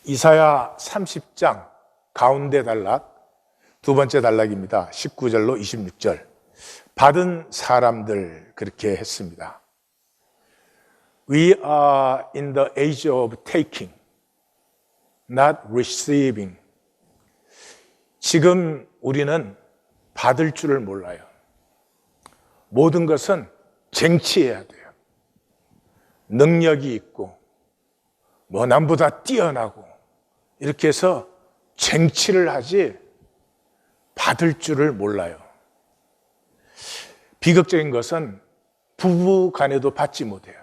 이사야 30장 가운데 단락, 두 번째 단락입니다. 19절로 26절. 받은 사람들 그렇게 했습니다. We are in the age of taking, not receiving. 지금 우리는 받을 줄을 몰라요. 모든 것은 쟁취해야 돼요. 능력이 있고 남보다 뛰어나고 이렇게 해서 쟁취를 하지 받을 줄을 몰라요. 비극적인 것은 부부 간에도 받지 못해요.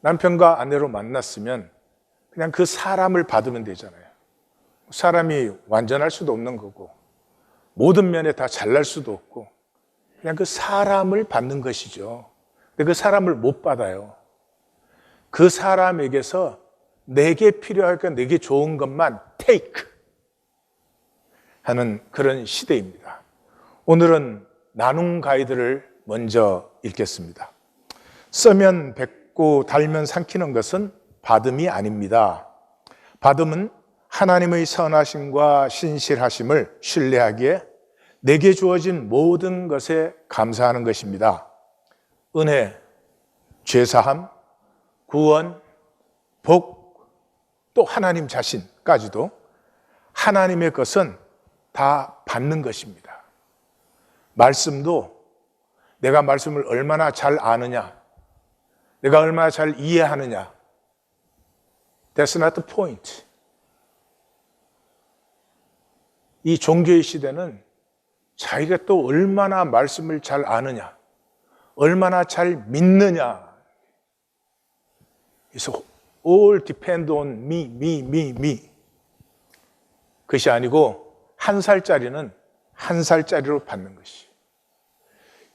남편과 아내로 만났으면 그냥 그 사람을 받으면 되잖아요. 사람이 완전할 수도 없는 거고 모든 면에 다 잘날 수도 없고 그냥 그 사람을 받는 것이죠. 근데 그 사람을 못 받아요. 그 사람에게서 내게 필요하니까 내게 좋은 것만 take 하는 그런 시대입니다. 오늘은 나눔 가이드를 먼저 읽겠습니다. 써면 뱉고 달면 삼키는 것은 받음이 아닙니다. 받음은 하나님의 선하심과 신실하심을 신뢰하기에 내게 주어진 모든 것에 감사하는 것입니다. 은혜, 죄사함, 구원, 복, 또 하나님 자신까지도 하나님의 것은 다 받는 것입니다. 말씀도 내가 말씀을 얼마나 잘 아느냐, 내가 얼마나 잘 이해하느냐, That's not the point. 이 종교의 시대는 자기가 또 얼마나 말씀을 잘 아느냐, 얼마나 잘 믿느냐. 그래서 all depend on me. 그것이 아니고 1살짜리는 1살짜리로 받는 것이,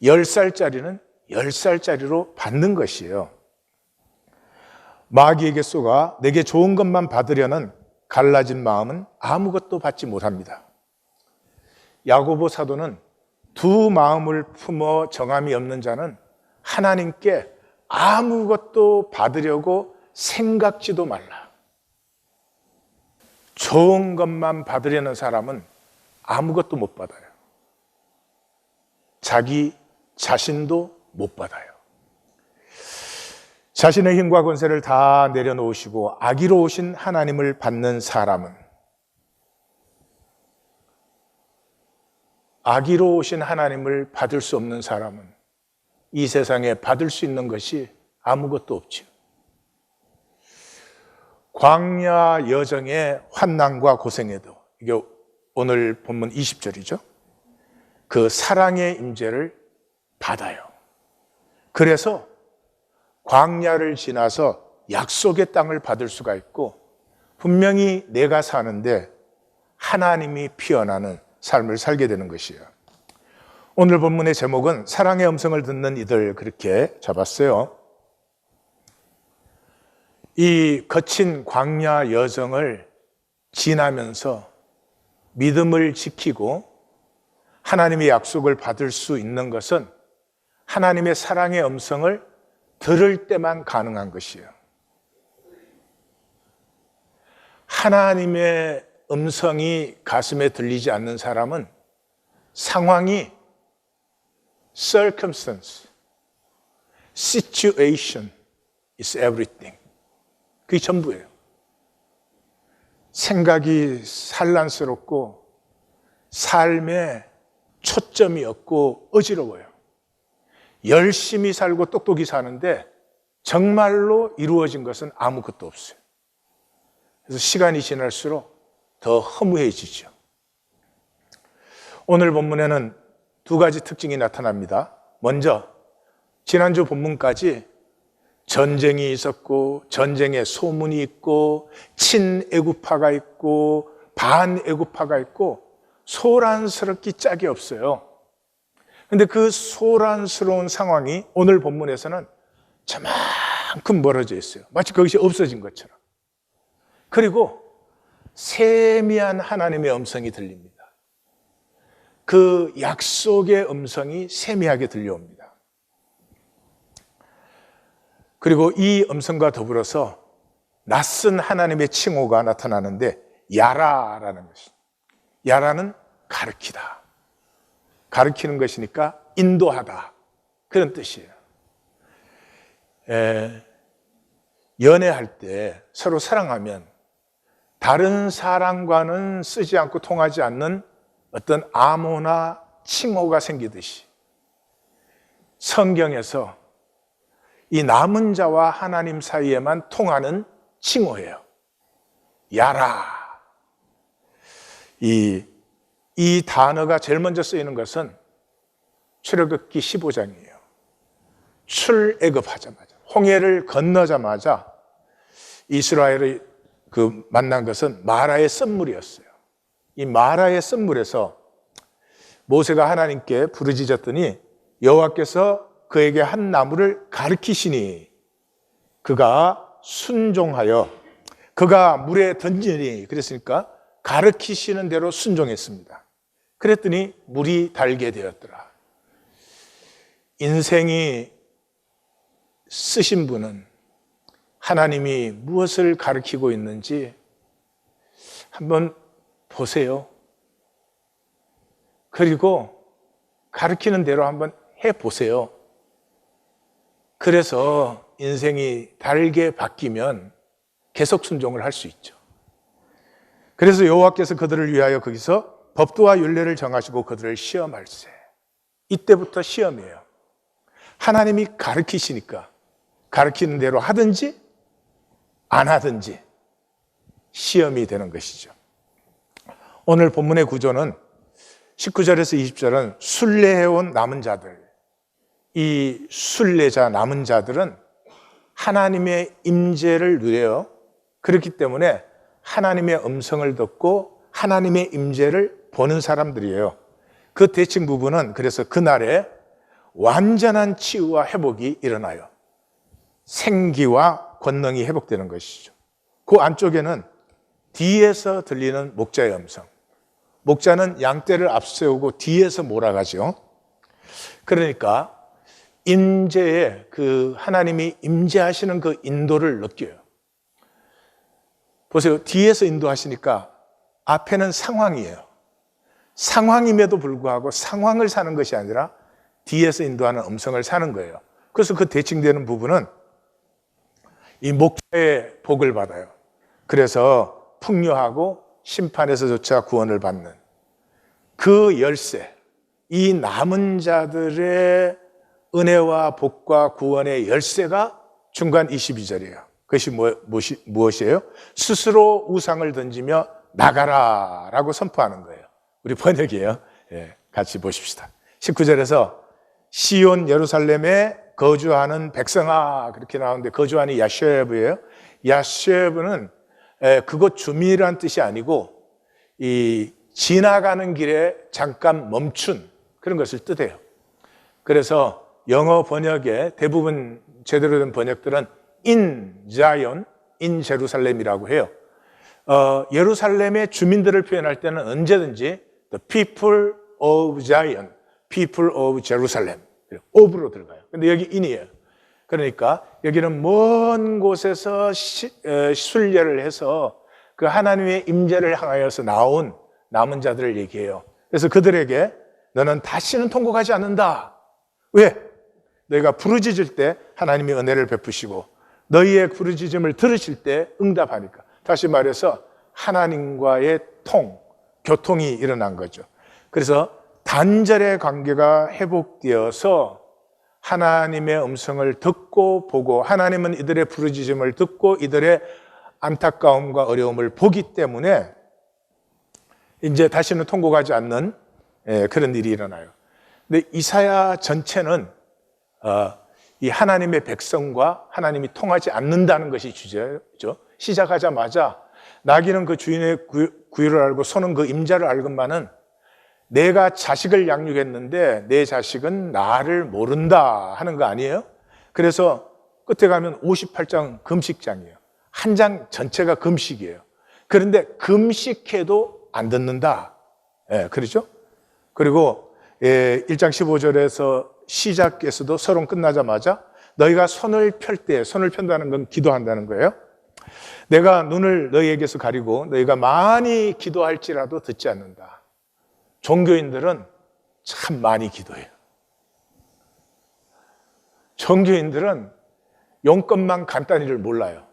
10살짜리는 10살짜리로 받는 것이에요. 마귀에게 쏘가 내게 좋은 것만 받으려는 갈라진 마음은 아무것도 받지 못합니다. 야고보 사도는 두 마음을 품어 정함이 없는 자는 하나님께 아무것도 받으려고 생각지도 말라. 좋은 것만 받으려는 사람은 아무것도 못 받아요. 자기 자신도 못 받아요. 자신의 힘과 권세를 다 내려놓으시고 악의로우신 하나님을 받는 사람은, 악의로우신 하나님을 받을 수 없는 사람은 이 세상에 받을 수 있는 것이 아무것도 없죠. 광야 여정의 환난과 고생에도, 이게 오늘 본문 20절이죠. 그 사랑의 임재를 받아요. 그래서 광야를 지나서 약속의 땅을 받을 수가 있고, 분명히 내가 사는데 하나님이 피어나는 삶을 살게 되는 것이에요. 오늘 본문의 제목은 사랑의 음성을 듣는 이들 그렇게 잡았어요. 이 거친 광야 여정을 지나면서 믿음을 지키고 하나님의 약속을 받을 수 있는 것은 하나님의 사랑의 음성을 들을 때만 가능한 것이에요. 하나님의 음성이 가슴에 들리지 않는 사람은 상황이 circumstance, situation is everything. 그게 전부예요. 생각이 산란스럽고 삶에 초점이 없고 어지러워요. 열심히 살고 똑똑히 사는데 정말로 이루어진 것은 아무것도 없어요. 그래서 시간이 지날수록 더 허무해지죠. 오늘 본문에는 두 가지 특징이 나타납니다. 먼저 지난주 본문까지 전쟁이 있었고 전쟁에 소문이 있고 친애국파가 있고 반애국파가 있고 소란스럽기 짝이 없어요. 그런데 그 소란스러운 상황이 오늘 본문에서는 저만큼 멀어져 있어요. 마치 그것이 없어진 것처럼. 그리고 세미한 하나님의 음성이 들립니다. 그 약속의 음성이 세미하게 들려옵니다. 그리고 이 음성과 더불어서 낯선 하나님의 칭호가 나타나는데 야라라는 것입니다. 야라는 가르치다. 가르치는 것이니까 인도하다. 그런 뜻이에요. 연애할 때 서로 사랑하면 다른 사람과는 쓰지 않고 통하지 않는 어떤 암호나 칭호가 생기듯이 성경에서 이 남은 자와 하나님 사이에만 통하는 칭호예요. 야라. 이 단어가 제일 먼저 쓰이는 것은 출애굽기 15장이에요. 출애굽하자마자, 홍해를 건너자마자 이스라엘이 만난 것은 마라의 썸물이었어요. 이 마라의 썸물에서 모세가 하나님께 부르짖었더니 여호와께서 그에게 한 나무를 가르치시니 그가 순종하여 그가 물에 던지니, 그랬으니까 가르치시는 대로 순종했습니다. 그랬더니 물이 달게 되었더라. 인생이 쓰신 분은 하나님이 무엇을 가르치고 있는지 한번 보세요. 그리고 가르치는 대로 한번 해보세요. 그래서 인생이 달게 바뀌면 계속 순종을 할 수 있죠. 그래서 여호와께서 그들을 위하여 거기서 법도와 율례를 정하시고 그들을 시험할세. 이때부터 시험이에요. 하나님이 가르치시니까 가르치는 대로 하든지 안 하든지 시험이 되는 것이죠. 오늘 본문의 구조는 19절에서 20절은 순례해온 남은 자들, 이 순례자 남은 자들은 하나님의 임재를 누려요. 그렇기 때문에 하나님의 음성을 듣고 하나님의 임재를 보는 사람들이에요. 그 대칭 부분은 그래서 그날에 완전한 치유와 회복이 일어나요. 생기와 권능이 회복되는 것이죠. 그 안쪽에는 뒤에서 들리는 목자의 음성. 목자는 양떼를 앞세우고 뒤에서 몰아가죠. 그러니까 임재에 하나님이 임재하시는 그 인도를 느껴요. 보세요. 뒤에서 인도하시니까 앞에는 상황이에요. 상황임에도 불구하고 상황을 사는 것이 아니라 뒤에서 인도하는 음성을 사는 거예요. 그래서 그 대칭되는 부분은 이 목자의 복을 받아요. 그래서 풍요하고 심판에서조차 구원을 받는 그 열쇠, 이 남은 자들의 은혜와 복과 구원의 열쇠가 중간 22절이에요. 그것이 무엇이에요? 스스로 우상을 던지며 나가라 라고 선포하는 거예요. 우리 번역이에요. 같이 보십시다. 19절에서 시온 예루살렘에 거주하는 백성아, 그렇게 나오는데 거주하는 야쉐브예요. 야쉐브는 그곳 주민이라는 뜻이 아니고 이 지나가는 길에 잠깐 멈춘 그런 것을 뜻해요. 그래서 영어 번역에 대부분 제대로 된 번역들은 in Zion, in Jerusalem이라고 해요. 예루살렘의 주민들을 표현할 때는 언제든지 the people of Zion, people of Jerusalem, of로 들어가요. 근데 여기 in이에요. 그러니까 여기는 먼 곳에서 순례를 해서 그 하나님의 임재를 향하여서 나온 남은 자들을 얘기해요. 그래서 그들에게 너는 다시는 통곡하지 않는다. 왜? 너희가 부르짖을 때 하나님이 은혜를 베푸시고 너희의 부르짖음을 들으실 때 응답하니까. 다시 말해서 하나님과의 교통이 일어난 거죠. 그래서 단절의 관계가 회복되어서 하나님의 음성을 듣고 보고 하나님은 이들의 부르짖음을 듣고 이들의 안타까움과 어려움을 보기 때문에 이제 다시는 통곡하지 않는 그런 일이 일어나요. 근데 이사야 전체는 이 하나님의 백성과 하나님이 통하지 않는다는 것이 주제죠. 시작하자마자 나귀는 그 주인의 구유를 알고 소는 그 임자를 알건만은 내가 자식을 양육했는데 내 자식은 나를 모른다 하는 거 아니에요? 그래서 끝에 가면 58장 금식장이에요. 한 장 전체가 금식이에요. 그런데 금식해도 안 듣는다. 그렇죠? 그리고 1장 15절에서 시작에서도 서론 끝나자마자 너희가 손을 펼 때, 손을 편다는 건 기도한다는 거예요. 내가 눈을 너희에게서 가리고 너희가 많이 기도할지라도 듣지 않는다. 종교인들은 참 많이 기도해요. 종교인들은 용건만 간단히를 몰라요.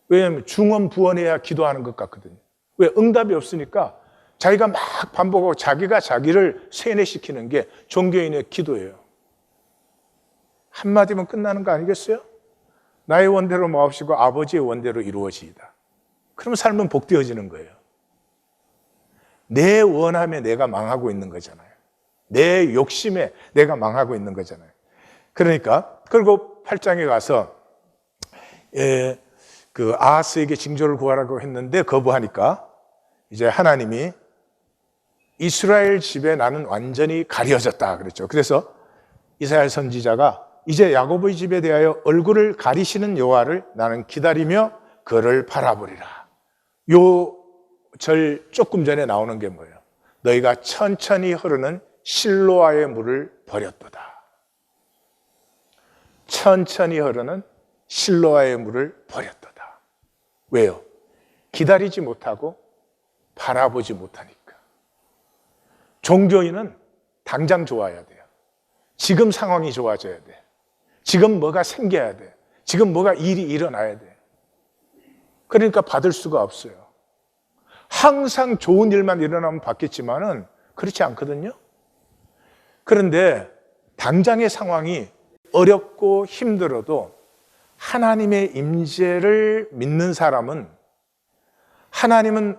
왜냐하면 중언부언해야 기도하는 것 같거든요. 왜? 응답이 없으니까 자기가 막 반복하고 자기가 자기를 세뇌시키는 게 종교인의 기도예요. 한마디면 끝나는 거 아니겠어요? 나의 원대로 마옵시고 아버지의 원대로 이루어지이다. 그러면 삶은 복되어지는 거예요. 내 원함에 내가 망하고 있는 거잖아요. 내 욕심에 내가 망하고 있는 거잖아요. 그러니까 그리고 8장에 가서 그 아하스에게 징조를 구하라고 했는데 거부하니까 이제 하나님이 이스라엘 집에 나는 완전히 가려졌다 그랬죠. 그래서 이사야 선지자가 이제 야곱의 집에 대하여 얼굴을 가리시는 여호와를 나는 기다리며 그를 바라보리라. 요 절 조금 전에 나오는 게 뭐예요? 너희가 천천히 흐르는 실로아의 물을 버렸도다. 천천히 흐르는 실로아의 물을 버렸도다. 왜요? 기다리지 못하고 바라보지 못하니까. 종교인은 당장 좋아야 돼요. 지금 상황이 좋아져야 돼. 지금 뭐가 생겨야 돼. 지금 뭐가 일이 일어나야 돼. 그러니까 받을 수가 없어요. 항상 좋은 일만 일어나면 받겠지만은 그렇지 않거든요. 그런데 당장의 상황이 어렵고 힘들어도 하나님의 임재를 믿는 사람은 하나님은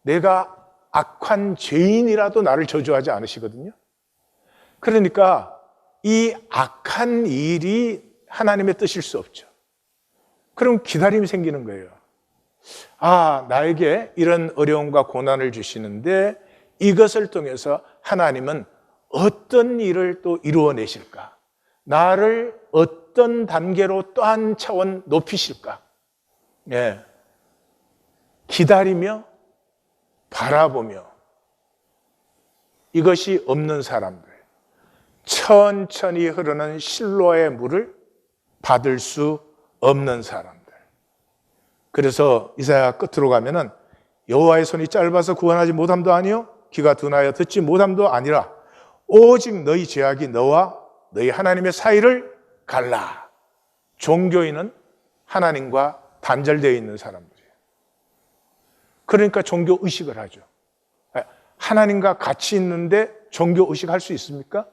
내가 악한 죄인이라도 나를 저주하지 않으시거든요. 그러니까 이 악한 일이 하나님의 뜻일 수 없죠. 그럼 기다림이 생기는 거예요. 아, 나에게 이런 어려움과 고난을 주시는데 이것을 통해서 하나님은 어떤 일을 또 이루어내실까? 나를 어떤 단계로 또 한 차원 높이실까? 예. 기다리며 바라보며 이것이 없는 사람들, 천천히 흐르는 실로의 물을 받을 수 없는 사람들. 그래서 이사야 끝으로 가면은 여호와의 손이 짧아서 구원하지 못함도 아니요 귀가 둔하여 듣지 못함도 아니라 오직 너희 죄악이 너와 너희 하나님의 사이를 갈라. 종교인은 하나님과 단절되어 있는 사람들이에요. 그러니까 종교 의식을 하죠. 하나님과 같이 있는데 종교 의식할 수 있습니까?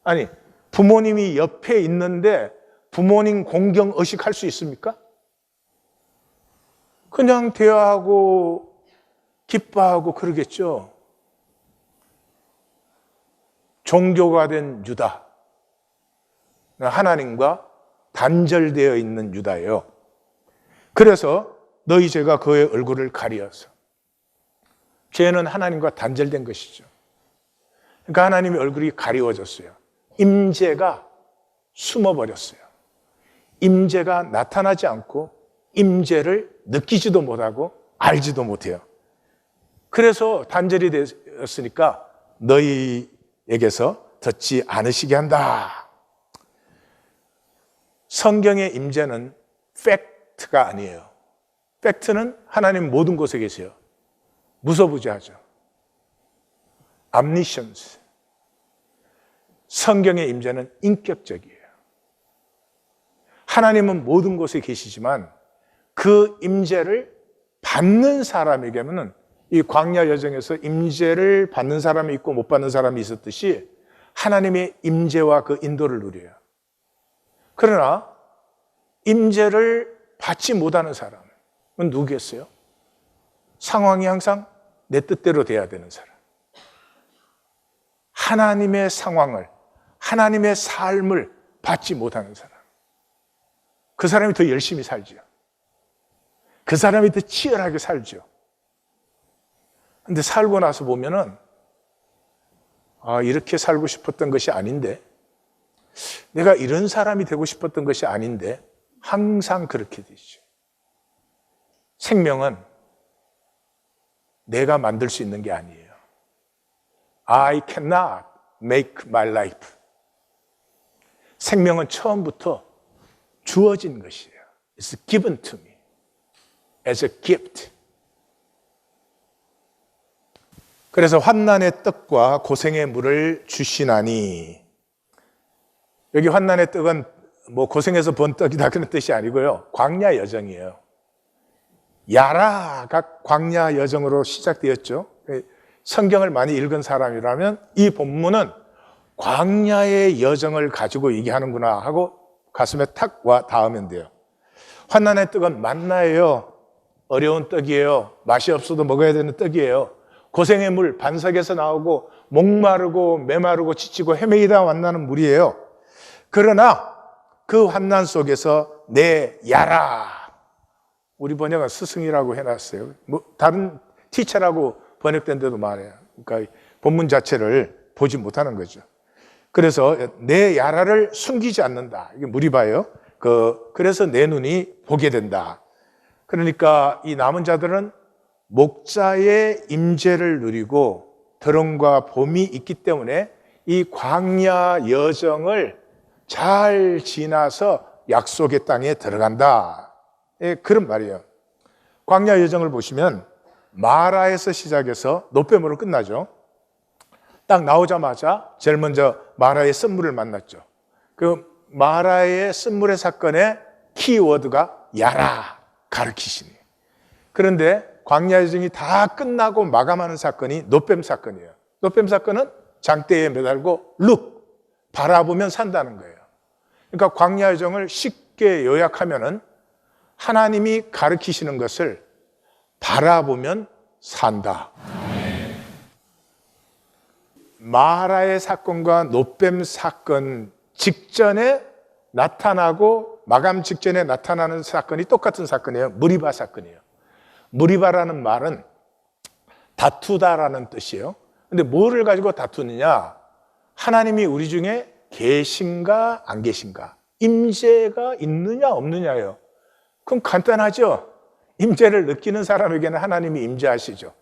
아니, 부모님이 옆에 있는데 부모님 공경 의식할 수 있습니까? 그냥 대화하고 기뻐하고 그러겠죠. 종교가 된 유다, 하나님과 단절되어 있는 유다예요. 그래서 너희 죄가 그의 얼굴을 가리어서, 죄는 하나님과 단절된 것이죠. 그러니까 하나님의 얼굴이 가리워졌어요. 임재가 숨어버렸어요. 임재가 나타나지 않고 임재를 느끼지도 못하고 알지도 못해요. 그래서 단절이 되었으니까 너희에게서 듣지 않으시게 한다. 성경의 임재는 팩트가 아니에요. 팩트는 하나님 모든 곳에 계세요. 무소부지하죠. omniscience. 성경의 임재는 인격적이에요. 하나님은 모든 곳에 계시지만 그 임재를 받는 사람에게는 이 광야 여정에서 임재를 받는 사람이 있고 못 받는 사람이 있었듯이 하나님의 임재와 그 인도를 누려요. 그러나 임재를 받지 못하는 사람은 누구겠어요? 상황이 항상 내 뜻대로 돼야 되는 사람. 하나님의 상황을, 하나님의 삶을 받지 못하는 사람. 그 사람이 더 열심히 살죠. 그 사람이 더 치열하게 살죠. 근데 살고 나서 보면은, 아, 이렇게 살고 싶었던 것이 아닌데, 내가 이런 사람이 되고 싶었던 것이 아닌데, 항상 그렇게 되죠. 생명은 내가 만들 수 있는 게 아니에요. I cannot make my life. 생명은 처음부터 주어진 것이에요. It's given to me. as a gift. 그래서 환난의 떡과 고생의 물을 주시나니, 여기 환난의 떡은 뭐 고생해서 번 떡이다 그런 뜻이 아니고요, 광야 여정이에요. 야라가 광야 여정으로 시작되었죠. 성경을 많이 읽은 사람이라면 이 본문은 광야의 여정을 가지고 얘기하는구나 하고 가슴에 탁 와 닿으면 돼요. 환난의 떡은 만나예요. 어려운 떡이에요. 맛이 없어도 먹어야 되는 떡이에요. 고생의 물, 반석에서 나오고 목마르고 메마르고 지치고 헤매이다 만나는 물이에요. 그러나 그 환난 속에서 내 야라, 우리 번역은 스승이라고 해놨어요. 뭐 다른 티처라고 번역된 데도 많아요. 그러니까 본문 자체를 보지 못하는 거죠. 그래서 내 야라를 숨기지 않는다. 이게 무리바예요. 그래서 내 눈이 보게 된다. 그러니까 이 남은 자들은 목자의 임재를 누리고 드럼과 봄이 있기 때문에 이 광야 여정을 잘 지나서 약속의 땅에 들어간다. 그런 말이에요. 광야 여정을 보시면 마라에서 시작해서 노뱀으로 끝나죠. 딱 나오자마자 제일 먼저 마라의 쓴물을 만났죠. 그 마라의 쓴물의 사건의 키워드가 야라, 가르치시니. 그런데 광야 여정이 다 끝나고 마감하는 사건이 노뱀 사건이에요. 노뱀 사건은 장대에 매달고 룩, 바라보면 산다는 거예요. 그러니까 광야 여정을 쉽게 요약하면은 하나님이 가르치시는 것을 바라보면 산다. 마라의 사건과 노뱀 사건 직전에 나타나고 마감 직전에 나타나는 사건이 똑같은 사건이에요. 무리바 사건이에요. 무리바라는 말은 다투다라는 뜻이에요. 근데 뭐를 가지고 다투느냐? 하나님이 우리 중에 계신가 안 계신가? 임재가 있느냐 없느냐예요. 그럼 간단하죠. 임재를 느끼는 사람에게는 하나님이 임재하시죠.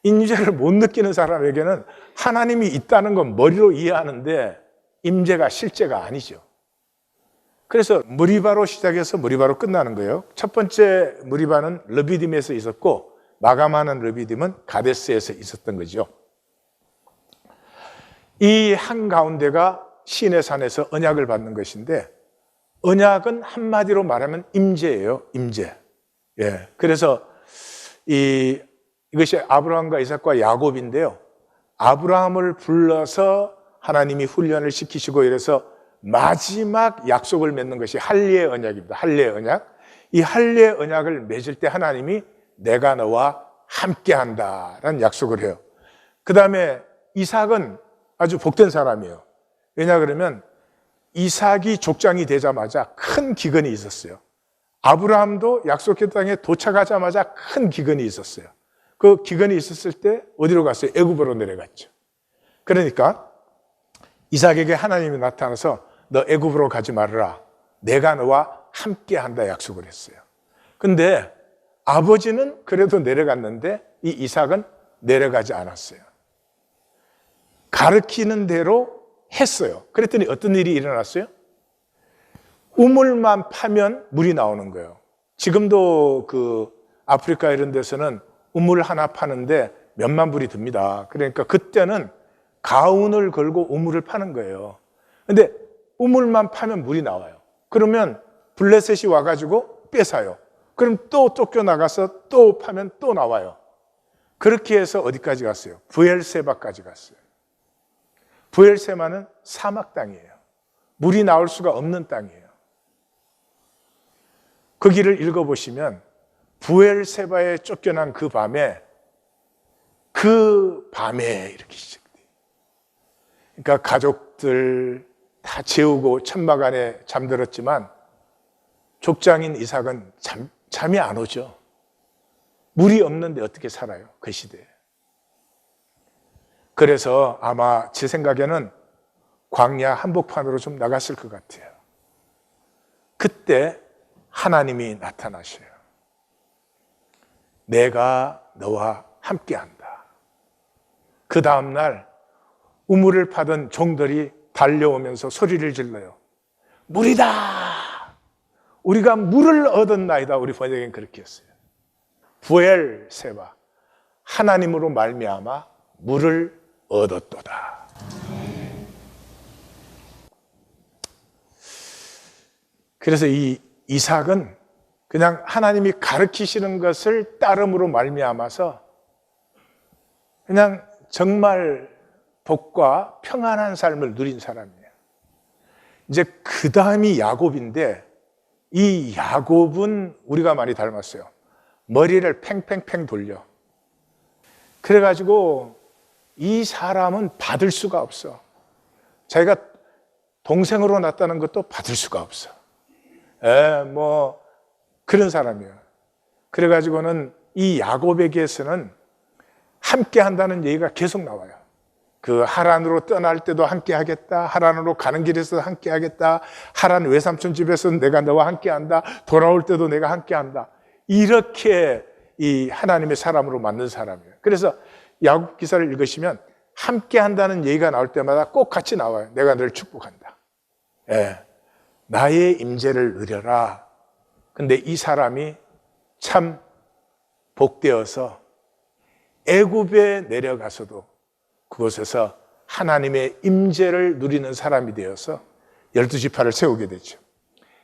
임재를 못 느끼는 사람에게는 하나님이 있다는 건 머리로 이해하는데 임재가 실제가 아니죠. 그래서 무리바로 시작해서 무리바로 끝나는 거예요. 첫 번째 무리바는 르비딤에서 있었고 마감하는 르비딤은 가데스에서 있었던 거죠. 이 한가운데가 시내산에서 언약을 받는 것인데, 언약은 한마디로 말하면 임재예요. 임재. 예. 그래서 이것이 아브라함과 이삭과 야곱인데요. 아브라함을 불러서 하나님이 훈련을 시키시고 이래서 마지막 약속을 맺는 것이 할례의 언약입니다. 할례의 언약. 이 할례의 언약을 맺을 때 하나님이 내가 너와 함께한다라는 약속을 해요. 그 다음에 이삭은 아주 복된 사람이에요. 왜냐 그러면 이삭이 족장이 되자마자 큰 기근이 있었어요. 아브라함도 약속의 땅에 도착하자마자 큰 기근이 있었어요. 그 기근이 있었을 때 어디로 갔어요? 애굽으로 내려갔죠. 그러니까 이삭에게 하나님이 나타나서 너 애굽으로 가지 말아라. 내가 너와 함께한다 약속을 했어요. 근데 아버지는 그래도 내려갔는데 이 이삭은 내려가지 않았어요. 가르치는 대로 했어요. 그랬더니 어떤 일이 일어났어요? 우물만 파면 물이 나오는 거예요. 지금도 그 아프리카 이런 데서는 우물 하나 파는데 몇만 불이 듭니다. 그러니까 그때는 가운을 걸고 우물을 파는 거예요. 근데 우물만 파면 물이 나와요. 그러면 블레셋이 와가지고 뺏어요. 그럼 또 쫓겨나가서 또 파면 또 나와요. 그렇게 해서 어디까지 갔어요? 브엘세바까지 갔어요. 브엘세바는 사막 땅이에요. 물이 나올 수가 없는 땅이에요. 그 길을 읽어보시면 브엘세바에 쫓겨난 그 밤에 이렇게 시작돼요. 그러니까 가족들 다 재우고 천막 안에 잠들었지만 족장인 이삭은 잠이 안 오죠. 물이 없는데 어떻게 살아요? 그 시대에. 그래서 아마 제 생각에는 광야 한복판으로 좀 나갔을 것 같아요. 그때 하나님이 나타나셔요. 내가 너와 함께한다. 그 다음날 우물을 파던 종들이 달려오면서 소리를 질러요. 물이다! 우리가 물을 얻었나이다. 우리 번역엔 그렇게 했어요. 부엘세바, 하나님으로 말미암아 물을 얻었도다. 그래서 이 이삭은 그냥 하나님이 가르치시는 것을 따름으로 말미암아서 그냥 정말 복과 평안한 삶을 누린 사람이에요. 이제 그 다음이 야곱인데, 이 야곱은 우리가 많이 닮았어요. 머리를 팽팽팽 돌려. 그래가지고 이 사람은 받을 수가 없어. 자기가 동생으로 낳았다는 것도 받을 수가 없어. 그런 사람이에요. 그래가지고는 이 야곱에게서는 함께 한다는 얘기가 계속 나와요. 그 하란으로 떠날 때도 함께 하겠다. 하란으로 가는 길에서 함께 하겠다. 하란 외삼촌 집에서 내가 너와 함께 한다. 돌아올 때도 내가 함께 한다. 이렇게 이 하나님의 사람으로 만든 사람이에요. 그래서 야곱 기사를 읽으시면 함께 한다는 얘기가 나올 때마다 꼭 같이 나와요. 내가 너를 축복한다. 나의 임재를 누려라. 근데 이 사람이 참 복되어서 애굽에 내려가서도 그곳에서 하나님의 임재를 누리는 사람이 되어서 12지파를 세우게 되죠.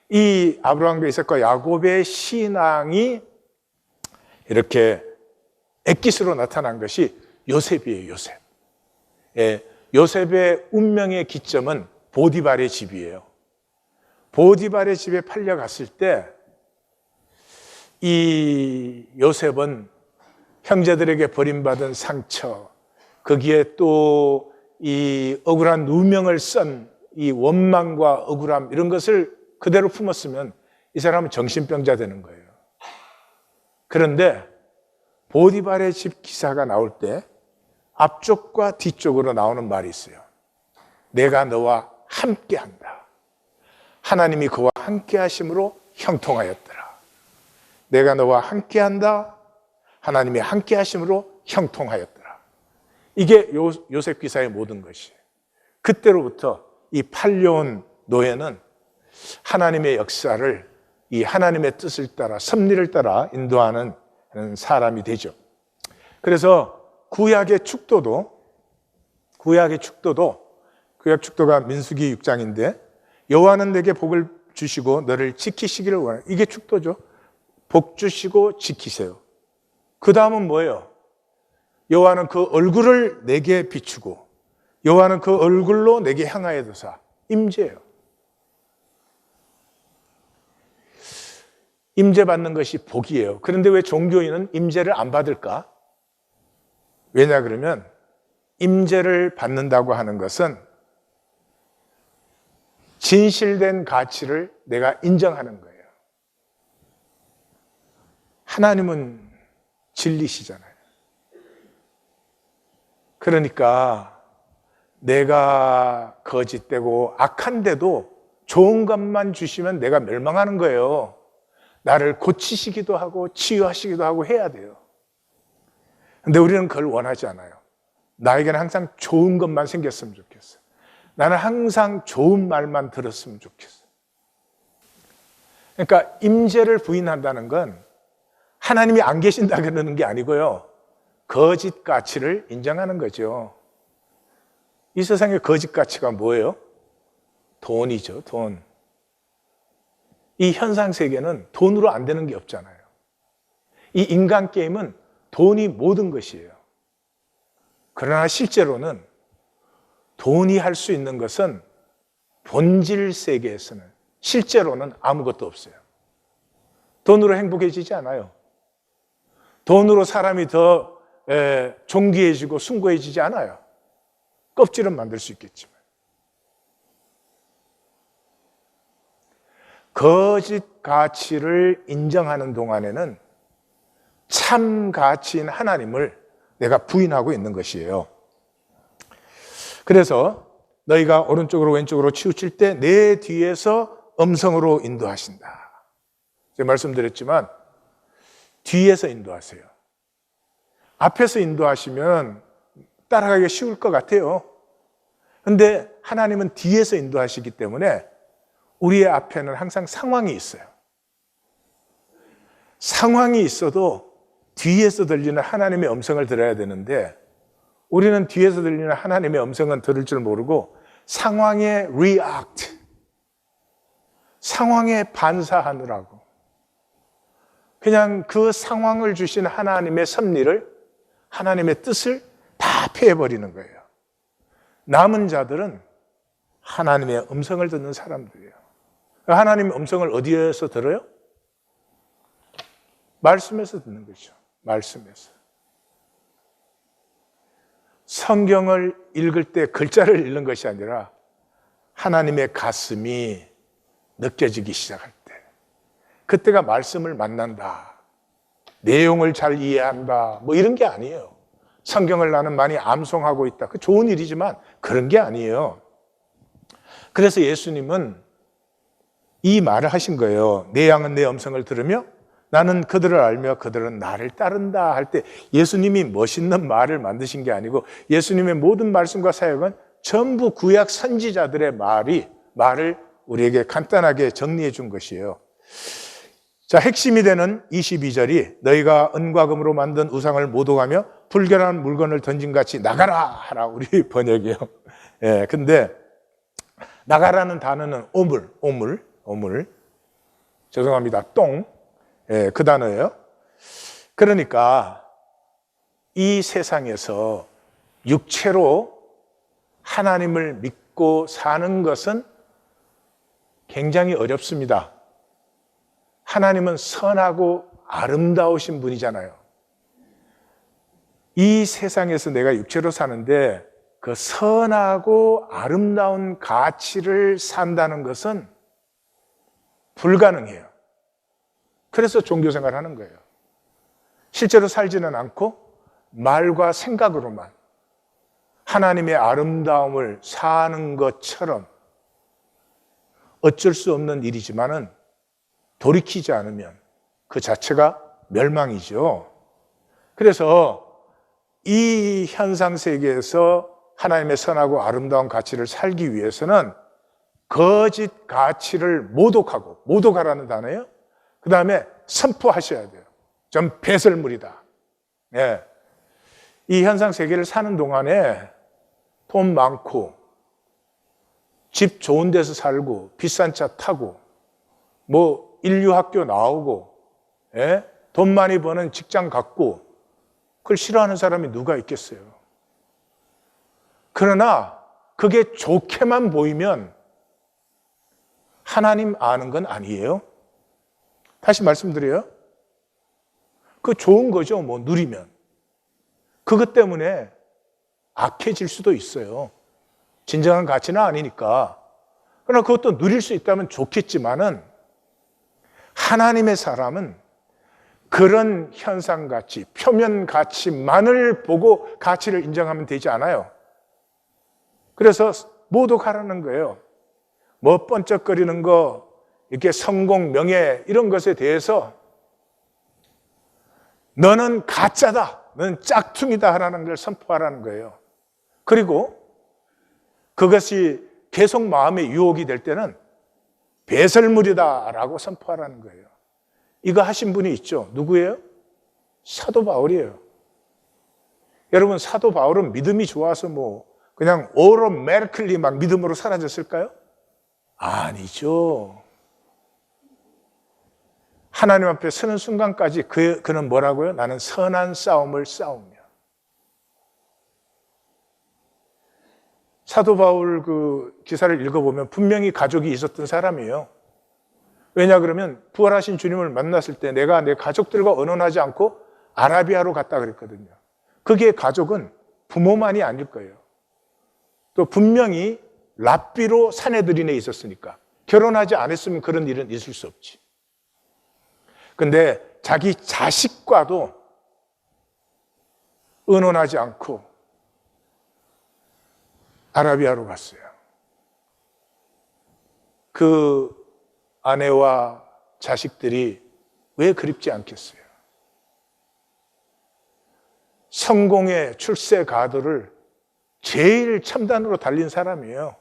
이 아브라함과 이삭과 야곱의 신앙이 이렇게 엑기스로 나타난 것이 요셉이에요. 요셉. 요셉의 운명의 기점은 보디발의 집이에요. 보디발의 집에 팔려갔을 때 이 요셉은 형제들에게 버림받은 상처, 거기에 또 이 억울한 누명을 쓴 이 원망과 억울함, 이런 것을 그대로 품었으면 이 사람은 정신병자 되는 거예요. 그런데 보디발의 집 기사가 나올 때 앞쪽과 뒤쪽으로 나오는 말이 있어요. 내가 너와 함께한다. 하나님이 그와 함께하심으로 형통하였더라. 내가 너와 함께한다. 하나님이 함께하심으로 형통하였더라. 이게 요셉 기사의 모든 것이에요. 그때로부터 이 팔려온 노예는 하나님의 역사를 이 하나님의 뜻을 따라, 섭리를 따라 인도하는 사람이 되죠. 그래서 구약 축도가 민수기 6장인데, 여호와는 내게 복을 주시고 너를 지키시기를 원하는, 이게 축도죠. 복 주시고 지키세요. 그 다음은 뭐예요? 여호와는 그 얼굴을 내게 비추고 여호와는 그 얼굴로 내게 향하여 두사. 임재예요. 임재 받는 것이 복이에요. 그런데 왜 종교인은 임재를 안 받을까? 왜냐 그러면 임재를 받는다고 하는 것은 진실된 가치를 내가 인정하는 거예요. 하나님은 진리시잖아요. 그러니까 내가 거짓되고 악한데도 좋은 것만 주시면 내가 멸망하는 거예요. 나를 고치시기도 하고 치유하시기도 하고 해야 돼요. 근데 우리는 그걸 원하지 않아요. 나에게는 항상 좋은 것만 생겼으면 좋겠어. 나는 항상 좋은 말만 들었으면 좋겠어. 그러니까 임재를 부인한다는 건 하나님이 안 계신다 그러는 게 아니고요. 거짓 가치를 인정하는 거죠. 이 세상의 거짓 가치가 뭐예요? 돈이죠, 돈. 이 현상 세계는 돈으로 안 되는 게 없잖아요. 이 인간 게임은 돈이 모든 것이에요. 그러나 실제로는 돈이 할 수 있는 것은 본질 세계에서는 실제로는 아무것도 없어요. 돈으로 행복해지지 않아요. 돈으로 사람이 더 존귀해지고 숭고해지지 않아요. 껍질은 만들 수 있겠지만. 거짓 가치를 인정하는 동안에는 참 가치인 하나님을 내가 부인하고 있는 것이에요. 그래서 너희가 오른쪽으로 왼쪽으로 치우칠 때 내 뒤에서 음성으로 인도하신다. 제가 말씀드렸지만 뒤에서 인도하세요. 앞에서 인도하시면 따라가기가 쉬울 것 같아요. 그런데 하나님은 뒤에서 인도하시기 때문에 우리의 앞에는 항상 상황이 있어요. 상황이 있어도 뒤에서 들리는 하나님의 음성을 들어야 되는데 우리는 뒤에서 들리는 하나님의 음성은 들을 줄 모르고 상황에 react, 상황에 반사하느라고 그냥 그 상황을 주신 하나님의 섭리를, 하나님의 뜻을 다 폐해버리는 거예요. 남은 자들은 하나님의 음성을 듣는 사람들이에요. 하나님의 음성을 어디에서 들어요? 말씀에서 듣는 거죠. 말씀에서. 성경을 읽을 때 글자를 읽는 것이 아니라 하나님의 가슴이 느껴지기 시작할 때, 그때가 말씀을 만난다, 내용을 잘 이해한다, 뭐 이런 게 아니에요. 성경을 나는 많이 암송하고 있다, 그 좋은 일이지만 그런 게 아니에요. 그래서 예수님은 이 말을 하신 거예요. 내 양은 내 음성을 들으며 나는 그들을 알며 그들은 나를 따른다 할 때 예수님이 멋있는 말을 만드신 게 아니고 예수님의 모든 말씀과 사역은 전부 구약 선지자들의 말을 우리에게 간단하게 정리해 준 것이에요. 자, 핵심이 되는 22절이 너희가 은과 금으로 만든 우상을 모독하며 불결한 물건을 던진 같이 나가라 하라, 우리 번역이에요. 예, 근데 나가라는 단어는 오물. 죄송합니다. 똥. 예, 그 단어예요. 그러니까 이 세상에서 육체로 하나님을 믿고 사는 것은 굉장히 어렵습니다. 하나님은 선하고 아름다우신 분이잖아요. 이 세상에서 내가 육체로 사는데 그 선하고 아름다운 가치를 산다는 것은 불가능해요. 그래서 종교생활을 하는 거예요. 실제로 살지는 않고 말과 생각으로만 하나님의 아름다움을 사는 것처럼 어쩔 수 없는 일이지만은 돌이키지 않으면 그 자체가 멸망이죠. 그래서 이 현상 세계에서 하나님의 선하고 아름다운 가치를 살기 위해서는 거짓 가치를 모독하라는 단어예요. 그 다음에 선포하셔야 돼요. 좀 배설물이다. 예. 이 현상 세계를 사는 동안에 돈 많고 집 좋은 데서 살고 비싼 차 타고 뭐 인류학교 나오고, 예? 돈 많이 버는 직장 갖고 그걸 싫어하는 사람이 누가 있겠어요. 그러나 그게 좋게만 보이면 하나님 아는 건 아니에요. 다시 말씀드려요. 그 좋은 거죠, 뭐 누리면. 그것 때문에 악해질 수도 있어요. 진정한 가치는 아니니까. 그러나 그것도 누릴 수 있다면 좋겠지만은 하나님의 사람은 그런 현상 가치, 표면 가치만을 보고 가치를 인정하면 되지 않아요. 그래서 모독하라는 거예요. 뭐 번쩍거리는 거, 이렇게 성공, 명예 이런 것에 대해서 너는 가짜다, 너는 짝퉁이다 하라는 걸 선포하라는 거예요. 그리고 그것이 계속 마음의 유혹이 될 때는 배설물이다라고 선포하라는 거예요. 이거 하신 분이 있죠. 누구예요? 사도 바울이에요. 여러분, 사도 바울은 믿음이 좋아서 뭐 그냥 오로메르클리 막 믿음으로 사라졌을까요? 아니죠. 하나님 앞에 서는 순간까지 그는 뭐라고요? 나는 선한 싸움을 싸우며. 사도 바울 그 기사를 읽어보면 분명히 가족이 있었던 사람이에요. 왜냐 그러면 부활하신 주님을 만났을 때 내가 내 가족들과 언언하지 않고 아라비아로 갔다 그랬거든요. 그게 가족은 부모만이 아닐 거예요. 또 분명히 랍비로 사내들인에 있었으니까 결혼하지 않았으면 그런 일은 있을 수 없지. 근데 자기 자식과도 언언하지 않고 아라비아로 갔어요. 그 아내와 자식들이 왜 그립지 않겠어요? 성공의 출세 가도를 제일 첨단으로 달린 사람이에요.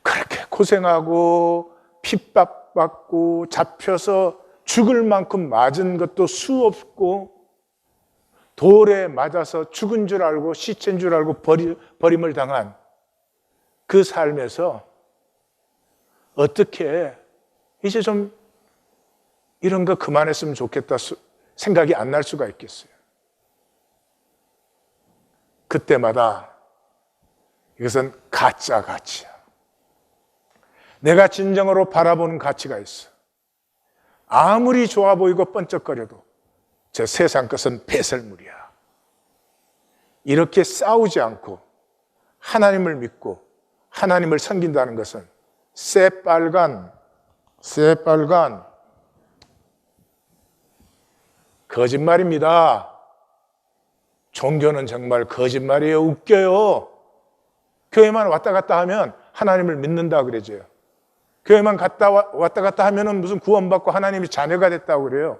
그렇게 고생하고 핍박받고 잡혀서 죽을 만큼 맞은 것도 수 없고 돌에 맞아서 죽은 줄 알고 시체인 줄 알고 버림을 당한 그 삶에서 어떻게 이제 좀 이런 거 그만했으면 좋겠다 생각이 안 날 수가 있겠어요. 그때마다 이것은 가짜 가치야. 내가 진정으로 바라보는 가치가 있어. 아무리 좋아 보이고 번쩍거려도 저 세상 것은 배설물이야. 이렇게 싸우지 않고 하나님을 믿고 하나님을 섬긴다는 것은 새빨간 거짓말입니다. 종교는 정말 거짓말이에요. 웃겨요. 교회만 왔다 갔다 하면 하나님을 믿는다 그러죠. 교회만 왔다 갔다 하면 무슨 구원받고 하나님이 자녀가 됐다고 그래요.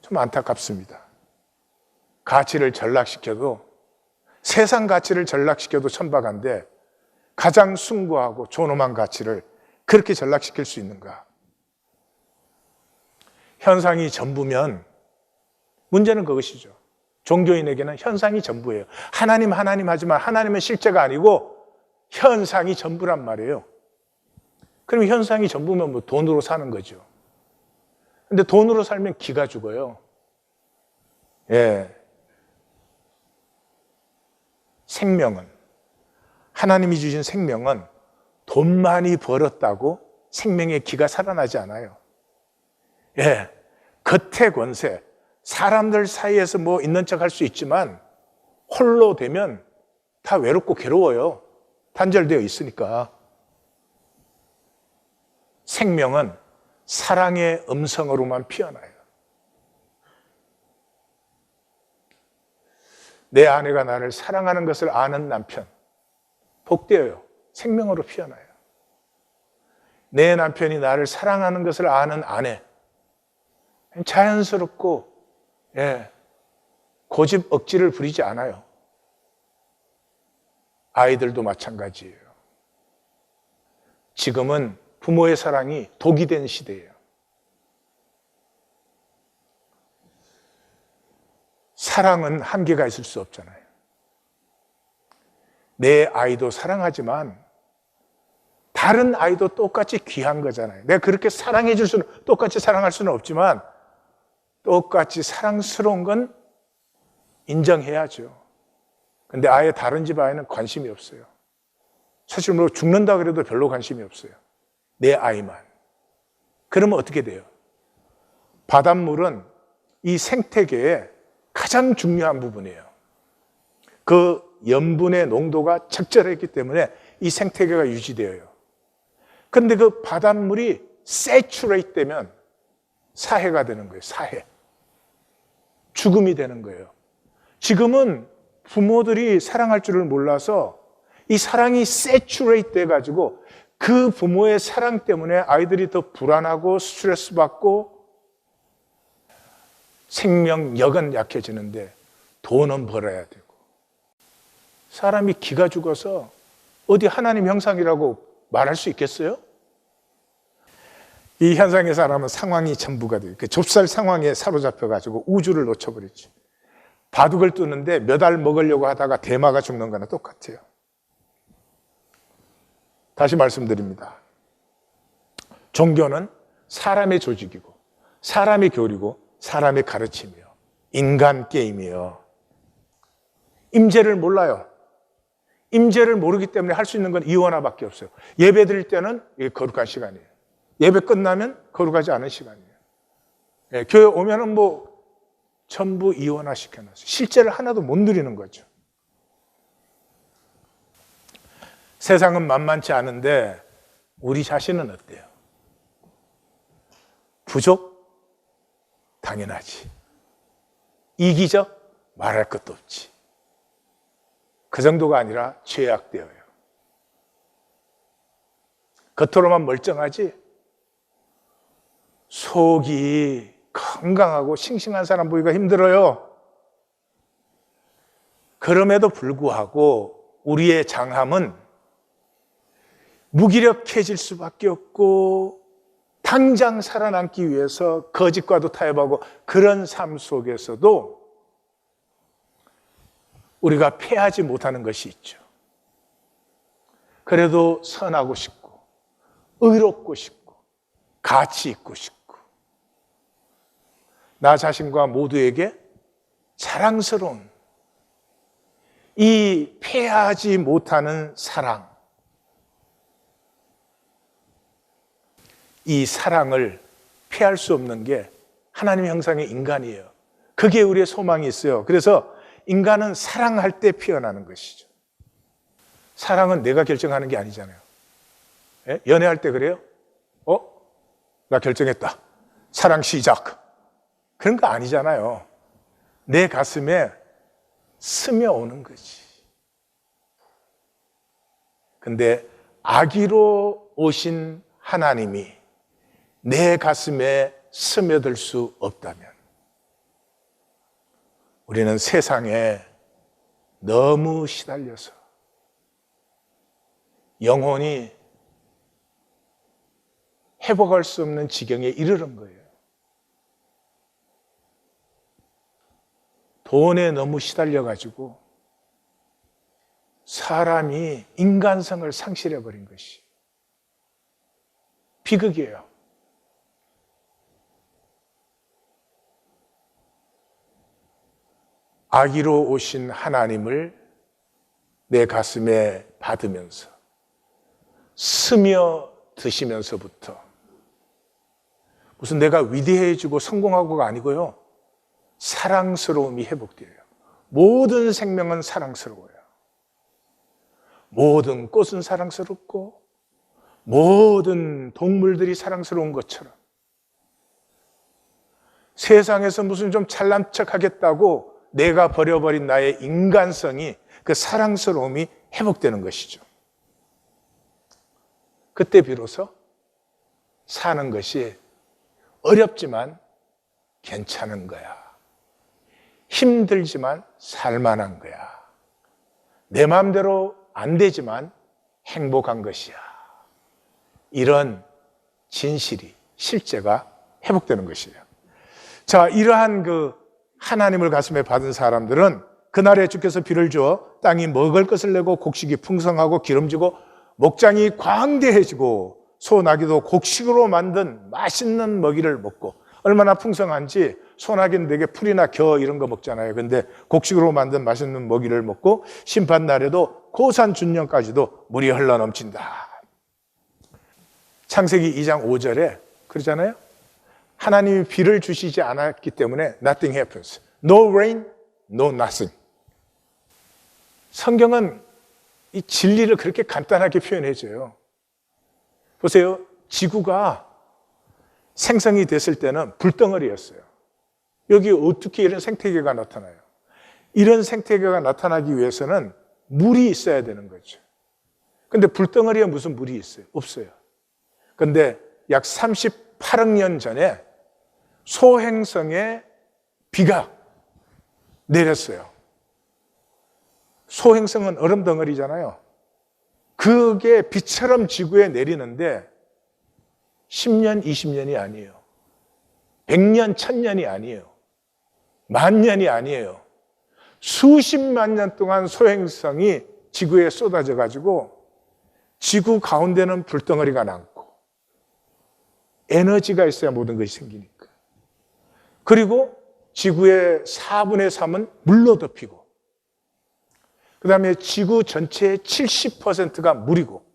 좀 안타깝습니다. 가치를 전락시켜도, 세상 가치를 전락시켜도 천박한데 가장 숭고하고 존엄한 가치를 그렇게 전락시킬 수 있는가? 현상이 전부면 문제는 그것이죠. 종교인에게는 현상이 전부예요. 하나님 하지만 하나님은 실제가 아니고 현상이 전부란 말이에요. 그럼 현상이 전부면 뭐 돈으로 사는 거죠. 근데 돈으로 살면 기가 죽어요. 예. 생명은, 하나님이 주신 생명은 돈 많이 벌었다고 생명의 기가 살아나지 않아요. 예. 겉의 권세, 사람들 사이에서 뭐 있는 척 할 수 있지만 홀로 되면 다 외롭고 괴로워요. 단절되어 있으니까. 생명은 사랑의 음성으로만 피어나요. 내 아내가 나를 사랑하는 것을 아는 남편, 복되어요. 생명으로 피어나요. 내 남편이 나를 사랑하는 것을 아는 아내, 자연스럽고 고집 억지를 부리지 않아요. 아이들도 마찬가지예요. 지금은 부모의 사랑이 독이 된 시대예요. 사랑은 한계가 있을 수 없잖아요. 내 아이도 사랑하지만 다른 아이도 똑같이 귀한 거잖아요. 내가 그렇게 사랑해 줄 수는, 똑같이 사랑할 수는 없지만 똑같이 사랑스러운 건 인정해야죠. 근데 아예 다른 집 아이는 관심이 없어요. 사실 뭐 죽는다 그래도 별로 관심이 없어요. 내 아이만. 그러면 어떻게 돼요? 바닷물은 이 생태계의 가장 중요한 부분이에요. 그 염분의 농도가 적절했기 때문에 이 생태계가 유지되어요. 그런데 그 바닷물이 세츄레이트 되면 사해가 되는 거예요. 사해. 죽음이 되는 거예요. 지금은 부모들이 사랑할 줄을 몰라서 이 사랑이 세츄레이트 돼가지고 그 부모의 사랑 때문에 아이들이 더 불안하고 스트레스 받고 생명력은 약해지는데 돈은 벌어야 되고, 사람이 기가 죽어서 어디 하나님 형상이라고 말할 수 있겠어요? 이 현상의 사람은 상황이 전부가 돼요. 그 좁쌀 상황에 사로잡혀가지고 우주를 놓쳐버리지. 바둑을 두는데 몇 알 먹으려고 하다가 대마가 죽는 거나 똑같아요. 다시 말씀드립니다. 종교는 사람의 조직이고 사람의 교리고 사람의 가르침이요. 인간 게임이에요. 임재를 몰라요. 임재를 모르기 때문에 할 수 있는 건 이원화밖에 없어요. 예배 드릴 때는 거룩한 시간이에요. 예배 끝나면 거룩하지 않은 시간이에요. 교회 오면은 뭐 전부 이원화 시켜놨어요. 실제를 하나도 못 누리는 거죠. 세상은 만만치 않은데 우리 자신은 어때요? 부족? 당연하지. 이기적? 말할 것도 없지. 그 정도가 아니라 죄악되어요. 겉으로만 멀쩡하지 속이 건강하고 싱싱한 사람 보기가 힘들어요. 그럼에도 불구하고 우리의 장함은 무기력해질 수밖에 없고 당장 살아남기 위해서 거짓과도 타협하고 그런 삶 속에서도 우리가 패하지 못하는 것이 있죠. 그래도 선하고 싶고 의롭고 싶고 가치 있고 싶고 나 자신과 모두에게 자랑스러운 이 패하지 못하는 사랑, 이 사랑을 피할 수 없는 게 하나님의 형상의 인간이에요. 그게 우리의 소망이 있어요. 그래서 인간은 사랑할 때 피어나는 것이죠. 사랑은 내가 결정하는 게 아니잖아요. 예? 연애할 때 그래요? 나 결정했다. 사랑 시작. 그런 거 아니잖아요. 내 가슴에 스며오는 거지. 근데 아기로 오신 하나님이 내 가슴에 스며들 수 없다면 우리는 세상에 너무 시달려서 영혼이 회복할 수 없는 지경에 이르는 거예요. 돈에 너무 시달려가지고 사람이 인간성을 상실해버린 것이 비극이에요. 아기로 오신 하나님을 내 가슴에 받으면서 스며드시면서부터 무슨 내가 위대해지고 성공하고가 아니고요. 사랑스러움이 회복돼요. 모든 생명은 사랑스러워요. 모든 꽃은 사랑스럽고 모든 동물들이 사랑스러운 것처럼 세상에서 무슨 좀 잘난 척 하겠다고 내가 버려버린 나의 인간성이 그 사랑스러움이 회복되는 것이죠. 그때 비로소 사는 것이 어렵지만 괜찮은 거야. 힘들지만 살만한 거야. 내 마음대로 안 되지만 행복한 것이야. 이런 진실이, 실제가 회복되는 것이에요. 자, 이러한 그 하나님을 가슴에 받은 사람들은 그날에 주께서 비를 주어 땅이 먹을 것을 내고 곡식이 풍성하고 기름지고 목장이 광대해지고 소나기도 곡식으로 만든 맛있는 먹이를 먹고 얼마나 풍성한지 소나기는 되게 풀이나 겨 이런 거 먹잖아요. 근데 곡식으로 만든 맛있는 먹이를 먹고 심판 날에도 고산 준년까지도 물이 흘러넘친다. 창세기 2장 5절에 그러잖아요. 하나님이 비를 주시지 않았기 때문에 nothing happens. No rain, no nothing. 성경은 이 진리를 그렇게 간단하게 표현해줘요. 보세요. 지구가 생성이 됐을 때는 불덩어리였어요. 여기 어떻게 이런 생태계가 나타나요? 이런 생태계가 나타나기 위해서는 물이 있어야 되는 거죠. 근데 불덩어리에 무슨 물이 있어요? 없어요. 근데 약 38억 년 전에 소행성에 비가 내렸어요. 소행성은 얼음 덩어리잖아요. 그게 비처럼 지구에 내리는데 10년, 20년이 아니에요. 100년, 1000년이 아니에요. 만년이 아니에요. 수십만 년 동안 소행성이 지구에 쏟아져 가지고 지구 가운데는 불덩어리가 남고 에너지가 있어야 모든 것이 생기니까. 그리고 지구의 4분의 3은 물로 덮이고 그 다음에 지구 전체의 70%가 물이고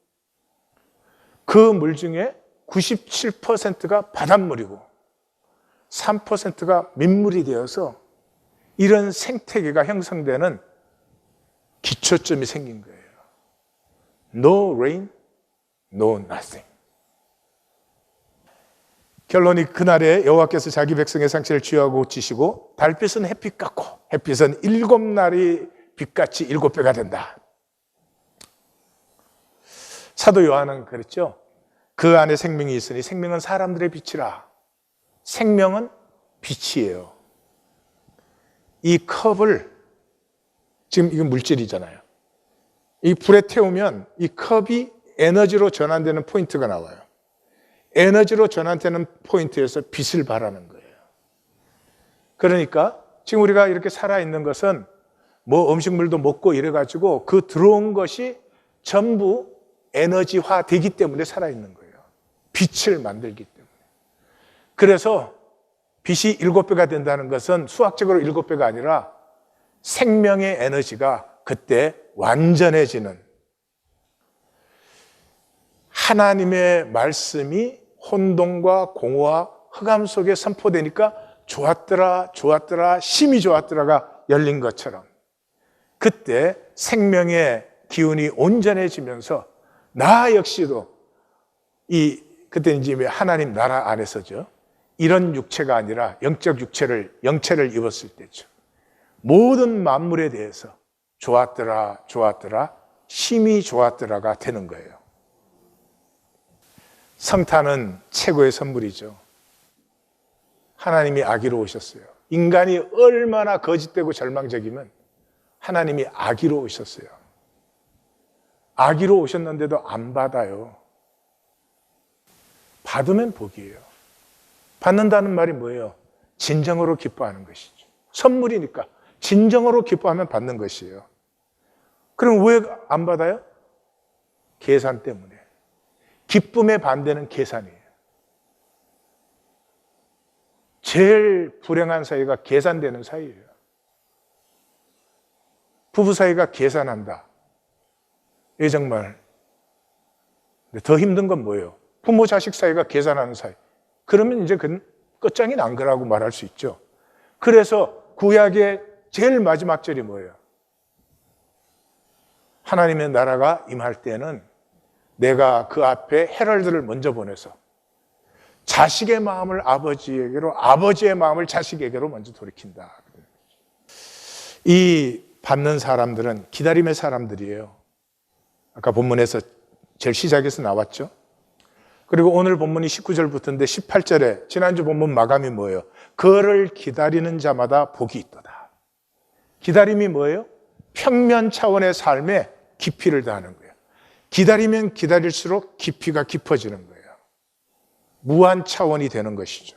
그 물 중에 97%가 바닷물이고 3%가 민물이 되어서 이런 생태계가 형성되는 기초점이 생긴 거예요. No rain, no nothing. 결론이 그날에 여호와께서 자기 백성의 상체를 쥐하고 지시고 달빛은 햇빛 같고 햇빛은 7날이 빛같이 7배가 된다. 사도 요한은 그랬죠. 그 안에 생명이 있으니 생명은 사람들의 빛이라. 생명은 빛이에요. 이 컵을 지금 이건 물질이잖아요. 이 불에 태우면 이 컵이 에너지로 전환되는 포인트가 나와요. 에너지로 전환되는 포인트에서 빛을 발하는 거예요. 그러니까 지금 우리가 이렇게 살아있는 것은 뭐 음식물도 먹고 이래가지고 그 들어온 것이 전부 에너지화 되기 때문에 살아있는 거예요. 빛을 만들기 때문에. 그래서 빛이 7배가 된다는 것은 수학적으로 7배가 아니라 생명의 에너지가 그때 완전해지는, 하나님의 말씀이 혼돈과 공허와 흑암 속에 선포되니까 좋았더라, 좋았더라, 심히 좋았더라가 열린 것처럼 그때 생명의 기운이 온전해지면서 나 역시도 그때 이제 하나님 나라 안에서죠. 이런 육체가 아니라 영적 영체를 입었을 때죠. 모든 만물에 대해서 좋았더라, 좋았더라, 심히 좋았더라가 되는 거예요. 성탄은 최고의 선물이죠. 하나님이 아기로 오셨어요. 인간이 얼마나 거짓되고 절망적이면 하나님이 아기로 오셨어요. 아기로 오셨는데도 안 받아요. 받으면 복이에요. 받는다는 말이 뭐예요? 진정으로 기뻐하는 것이죠. 선물이니까 진정으로 기뻐하면 받는 것이에요. 그럼 왜 안 받아요? 계산 때문에. 기쁨의 반대는 계산이에요. 제일 불행한 사이가 계산되는 사이예요. 부부 사이가 계산한다. 이게 정말. 더 힘든 건 뭐예요? 부모 자식 사이가 계산하는 사이. 그러면 이제 그건 끝장이 난 거라고 말할 수 있죠. 그래서 구약의 제일 마지막 절이 뭐예요? 하나님의 나라가 임할 때는 내가 그 앞에 헤럴드를 먼저 보내서 자식의 마음을 아버지에게로, 아버지의 마음을 자식에게로 먼저 돌이킨다. 이 받는 사람들은 기다림의 사람들이에요. 아까 본문에서 제일 시작에서 나왔죠. 그리고 오늘 본문이 19절부터인데 18절에 지난주 본문 마감이 뭐예요? 그를 기다리는 자마다 복이 있도다. 기다림이 뭐예요? 평면 차원의 삶에 깊이를 더하는 거예요. 기다리면 기다릴수록 깊이가 깊어지는 거예요. 무한 차원이 되는 것이죠.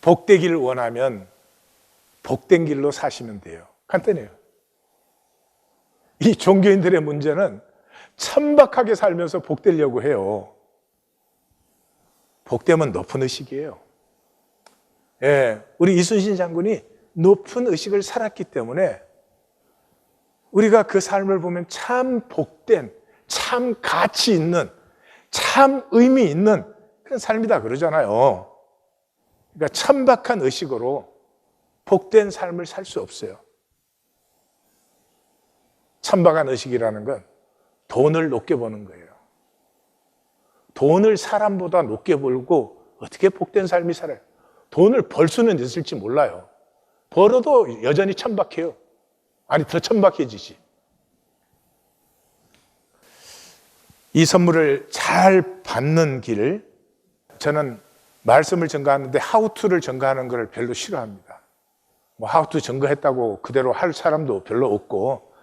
복되기를 원하면 복된 길로 사시면 돼요. 간단해요. 이 종교인들의 문제는 천박하게 살면서 복되려고 해요. 복되면 높은 의식이에요. 우리 이순신 장군이 높은 의식을 살았기 때문에 우리가 그 삶을 보면 참 복된, 참 가치 있는, 참 의미 있는 그런 삶이다 그러잖아요. 그러니까 천박한 의식으로 복된 삶을 살 수 없어요. 천박한 의식이라는 건 돈을 높게 버는 거예요. 돈을 사람보다 높게 벌고 어떻게 복된 삶이 살아요? 돈을 벌 수는 있을지 몰라요. 벌어도 여전히 천박해요. 아니, 더 천박해지지. 이 선물을 잘 받는 길, 저는 말씀을 전가하는데 하우투를 전가하는 걸 별로 싫어합니다. 뭐 하우투 전가했다고 그대로 할 사람도 별로 없고,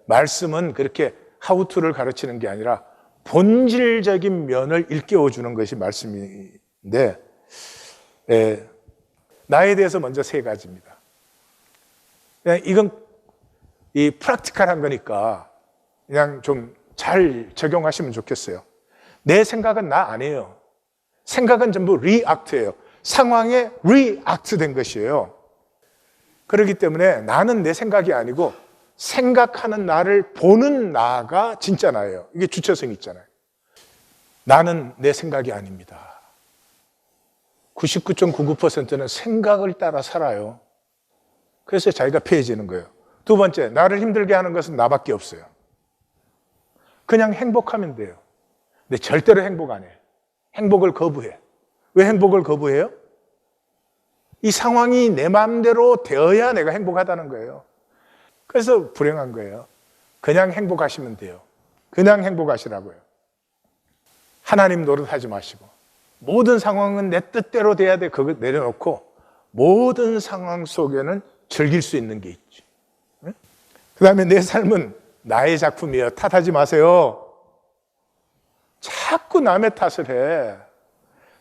말씀은 그렇게 하우투를 가르치는 게 아니라 본질적인 면을 일깨워주는 것이 말씀인데, 나에 대해서 먼저 3가지입니다. 그냥 이건 이 프랙티컬한 거니까 그냥 좀 잘 적용하시면 좋겠어요. 내 생각은 나 아니에요. 생각은 전부 리액트예요. 상황에 리액트 된 것이에요. 그렇기 때문에 나는 내 생각이 아니고 생각하는 나를 보는 나가 진짜 나예요. 이게 주체성이 있잖아요. 나는 내 생각이 아닙니다. 99.99%는 생각을 따라 살아요. 그래서 자기가 패해지는 거예요. 2번째, 나를 힘들게 하는 것은 나밖에 없어요. 그냥 행복하면 돼요. 근데 절대로 행복 안 해. 행복을 거부해. 왜 행복을 거부해요? 이 상황이 내 마음대로 되어야 내가 행복하다는 거예요. 그래서 불행한 거예요. 그냥 행복하시면 돼요. 그냥 행복하시라고요. 하나님 노릇하지 마시고 모든 상황은 내 뜻대로 돼야 돼. 그거 내려놓고 모든 상황 속에는 즐길 수 있는 게 있지. 그 다음에 내 삶은 나의 작품이에요. 탓하지 마세요. 자꾸 남의 탓을 해.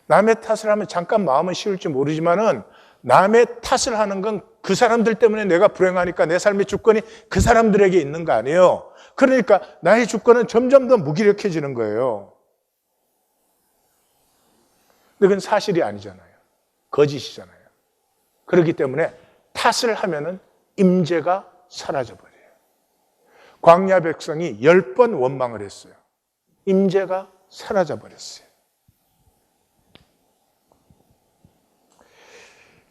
남의 탓을 하면 잠깐 마음은 쉬울지 모르지만은 남의 탓을 하는 건 그 사람들 때문에 내가 불행하니까 내 삶의 주권이 그 사람들에게 있는 거 아니에요. 그러니까 나의 주권은 점점 더 무기력해지는 거예요. 근데 그건 사실이 아니잖아요. 거짓이잖아요. 그렇기 때문에 탓을 하면은 임재가 사라져버려요. 광야 백성이 10번 원망을 했어요. 임재가 사라져버렸어요.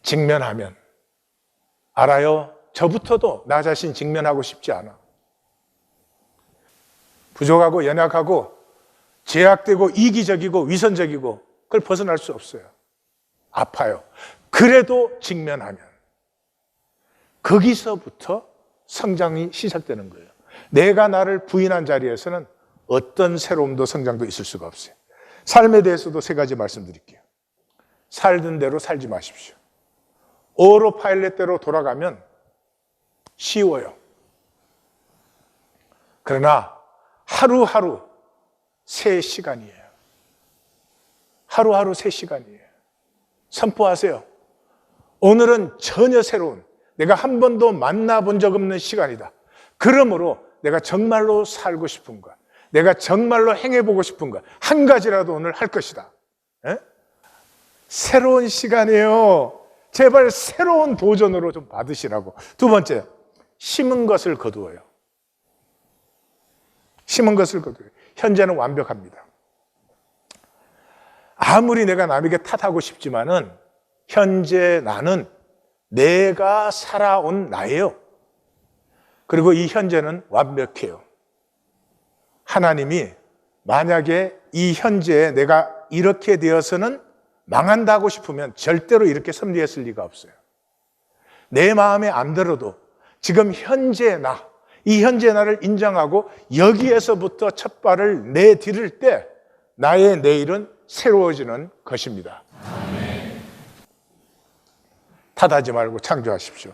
직면하면 알아요. 저부터도 나 자신 직면하고 싶지 않아. 부족하고 연약하고 제약되고 이기적이고 위선적이고 그걸 벗어날 수 없어요. 아파요. 그래도 직면하면 거기서부터 성장이 시작되는 거예요. 내가 나를 부인한 자리에서는 어떤 새로움도 성장도 있을 수가 없어요. 삶에 대해서도 3가지 말씀드릴게요. 살던 대로 살지 마십시오. 오토파일럿대로 돌아가면 쉬워요. 그러나 하루하루 3시간이에요. 하루하루 3시간이에요. 선포하세요. 오늘은 전혀 새로운, 내가 한 번도 만나본 적 없는 시간이다. 그러므로 내가 정말로 살고 싶은 것, 내가 정말로 행해보고 싶은 것, 한 가지라도 오늘 할 것이다. 에? 새로운 시간이에요. 제발 새로운 도전으로 좀 받으시라고. 2번째, 심은 것을 거두어요. 심은 것을 거두어요. 현재는 완벽합니다. 아무리 내가 남에게 탓하고 싶지만은 현재 나는 내가 살아온 나예요. 그리고 이 현재는 완벽해요. 하나님이 만약에 이 현재에 내가 이렇게 되어서는 망한다고 싶으면 절대로 이렇게 섭리했을 리가 없어요. 내 마음에 안 들어도 지금 현재 나, 이 현재 나를 인정하고 여기에서부터 첫 발을 내디딜 때 나의 내일은 새로워지는 것입니다. 탓하지 말고 창조하십시오.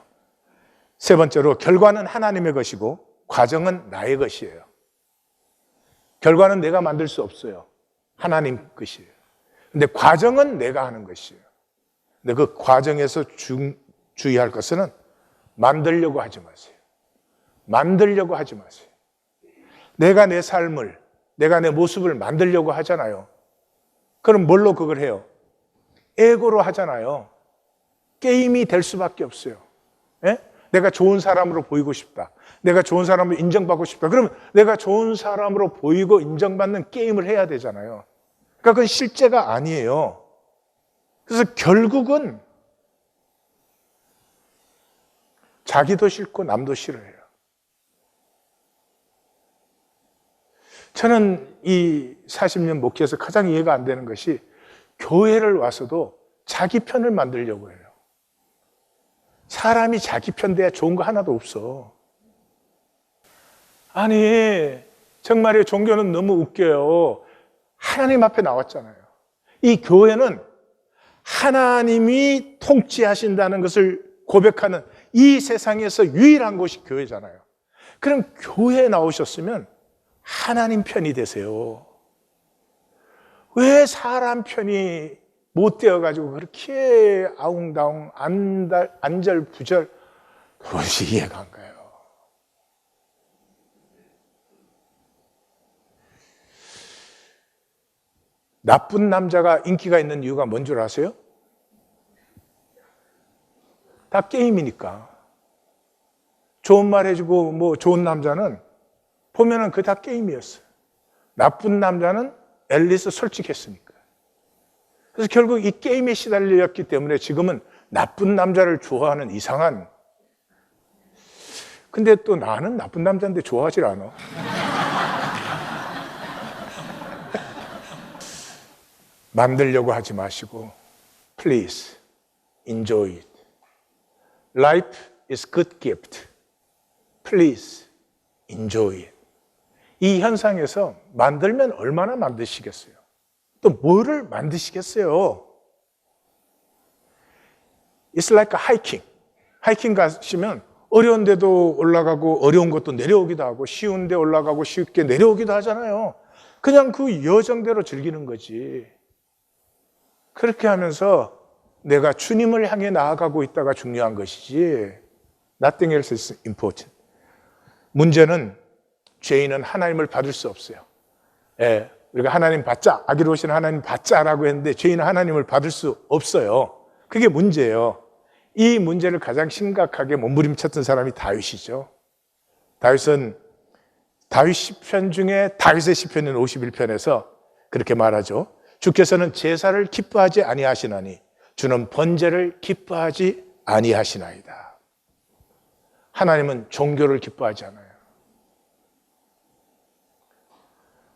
3번째로, 결과는 하나님의 것이고 과정은 나의 것이에요. 결과는 내가 만들 수 없어요. 하나님 것이에요. 근데 과정은 내가 하는 것이에요. 근데 그 과정에서 주의할 것은 만들려고 하지 마세요. 만들려고 하지 마세요. 내가 내 삶을, 내가 내 모습을 만들려고 하잖아요. 그럼 뭘로 그걸 해요? 에고로 하잖아요. 게임이 될 수밖에 없어요. 예? 내가 좋은 사람으로 보이고 싶다. 내가 좋은 사람으로 인정받고 싶다. 그러면 내가 좋은 사람으로 보이고 인정받는 게임을 해야 되잖아요. 그러니까 그건 실제가 아니에요. 그래서 결국은 자기도 싫고 남도 싫어해요. 저는 이 40년 목회에서 가장 이해가 안 되는 것이 교회를 와서도 자기 편을 만들려고 해요. 사람이 자기 편 돼야 좋은 거 하나도 없어. 아니, 정말요, 종교는 너무 웃겨요. 하나님 앞에 나왔잖아요. 이 교회는 하나님이 통치하신다는 것을 고백하는 이 세상에서 유일한 곳이 교회잖아요. 그럼 교회에 나오셨으면 하나님 편이 되세요. 왜 사람 편이 못 되어가지고 그렇게 아웅다웅 안절부절 도저히 이해가 안 가요. 나쁜 남자가 인기가 있는 이유가 뭔 줄 아세요? 다 게임이니까. 좋은 말 해주고 뭐 좋은 남자는 보면은 그게 다 게임이었어요. 나쁜 남자는 앨리스 솔직했으니까. 그래서 결국 이 게임에 시달렸기 때문에 지금은 나쁜 남자를 좋아하는 이상한. 근데 또 나는 나쁜 남자인데 좋아하질 않아. 만들려고 하지 마시고 Please enjoy it. Life is good gift. Please enjoy it. 이 현상에서 만들면 얼마나 만드시겠어요? 또 뭐를 만드시겠어요? It's like a hiking. 하이킹 가시면 어려운 데도 올라가고 어려운 것도 내려오기도 하고 쉬운 데 올라가고 쉽게 내려오기도 하잖아요. 그냥 그 여정대로 즐기는 거지. 그렇게 하면서 내가 주님을 향해 나아가고 있다가 중요한 것이지. Nothing else is important. 문제는 죄인은 하나님을 받을 수 없어요. 예, 우리가 하나님 받자, 아기로 오신 하나님 받자라고 했는데 죄인은 하나님을 받을 수 없어요. 그게 문제예요. 이 문제를 가장 심각하게 몸부림쳤던 사람이 다윗이죠. 다윗은 다윗 시편 중에 다윗의 시편인 51편에서 그렇게 말하죠. 주께서는 제사를 기뻐하지 아니하시나니 주는 번제를 기뻐하지 아니하시나이다. 하나님은 종교를 기뻐하지 않아요.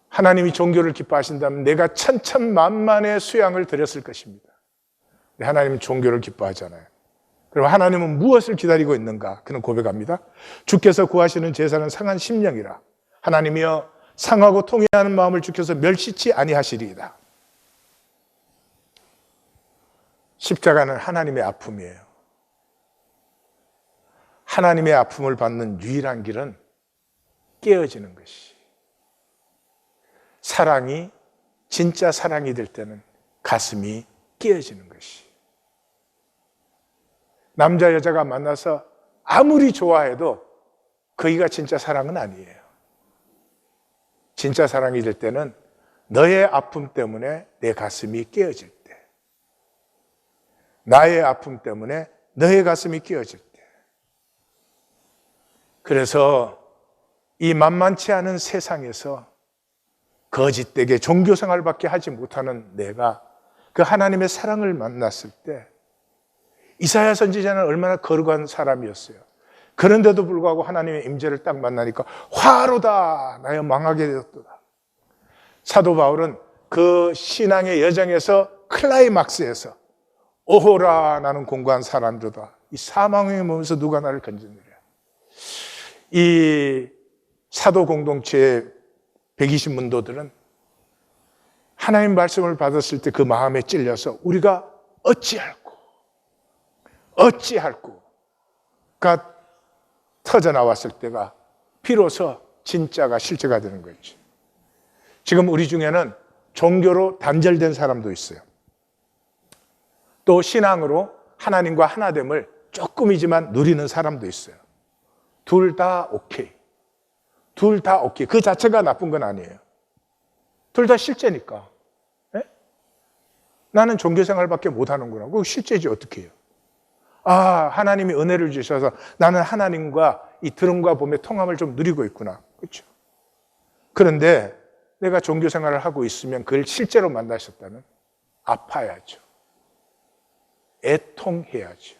하나님이 종교를 기뻐하신다면 내가 천천만만의 수양을 드렸을 것입니다. 근데 하나님은 종교를 기뻐하잖아요. 그럼 하나님은 무엇을 기다리고 있는가? 그는 고백합니다. 주께서 구하시는 제사는 상한 심령이라. 하나님이여 상하고 통회하는 마음을 주께서 멸시치 아니하시리이다. 십자가는 하나님의 아픔이에요. 하나님의 아픔을 받는 유일한 길은 깨어지는 것이. 사랑이 진짜 사랑이 될 때는 가슴이 깨어지는 것이. 남자 여자가 만나서 아무리 좋아해도 거기가 진짜 사랑은 아니에요. 진짜 사랑이 될 때는 너의 아픔 때문에 내 가슴이 깨어질 때, 나의 아픔 때문에 너의 가슴이 깨어질 때. 그래서 이 만만치 않은 세상에서 거짓되게 종교생활밖에 하지 못하는 내가 그 하나님의 사랑을 만났을 때, 이사야 선지자는 얼마나 거룩한 사람이었어요. 그런데도 불구하고 하나님의 임재를 딱 만나니까 화로다 나여 망하게 되었도다. 사도 바울은 그 신앙의 여정에서 클라이막스에서 오호라 나는 공고한 사람들이다. 이 사망의 몸에서 누가 나를 건져내랴. 이 사도 공동체의 120문도들은 하나님 말씀을 받았을 때 그 마음에 찔려서 우리가 어찌할꼬가 터져 나왔을 때가 비로소 진짜가 실제가 되는 거죠. 지금 우리 중에는 종교로 단절된 사람도 있어요. 또 신앙으로 하나님과 하나됨을 조금이지만 누리는 사람도 있어요. 둘 다 오케이. 둘 다 오케이. 그 자체가 나쁜 건 아니에요. 둘 다 실제니까. 네? 나는 종교생활밖에 못하는구나. 그거 실제지 어떻게 해요? 아, 하나님이 은혜를 주셔서 나는 하나님과 이 들음과 봄의 통함을 좀 누리고 있구나. 그렇죠? 그런데 내가 종교생활을 하고 있으면 그걸 실제로 만나셨다면 아파야죠. 애통해야죠.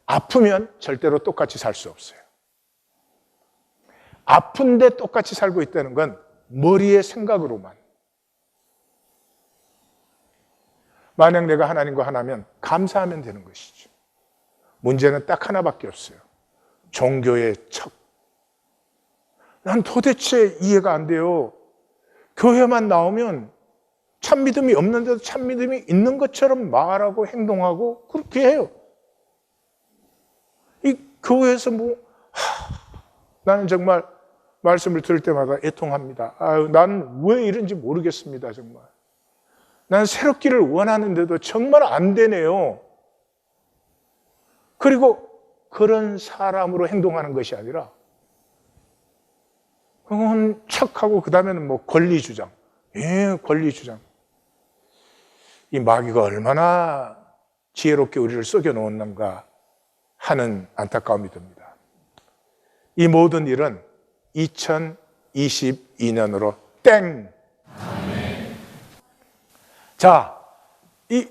아프면 절대로 똑같이 살 수 없어요. 아픈데 똑같이 살고 있다는 건 머리의 생각으로만. 만약 내가 하나님과 하나면 감사하면 되는 것이죠. 문제는 딱 하나밖에 없어요. 종교의 척. 난 도대체 이해가 안 돼요. 교회만 나오면 참 믿음이 없는데도 참 믿음이 있는 것처럼 말하고 행동하고 그렇게 해요. 이 교회에서 나는 정말 말씀을 들을 때마다 애통합니다. 아유, 나는 왜 이런지 모르겠습니다, 정말. 난 새롭기를 원하는데도 정말 안 되네요. 그리고 그런 사람으로 행동하는 것이 아니라 그건 척하고 그 다음에는 권리주장. 예, 권리주장. 이 마귀가 얼마나 지혜롭게 우리를 속여놓았는가 하는 안타까움이 듭니다. 이 모든 일은 2022년으로 땡! 자, 이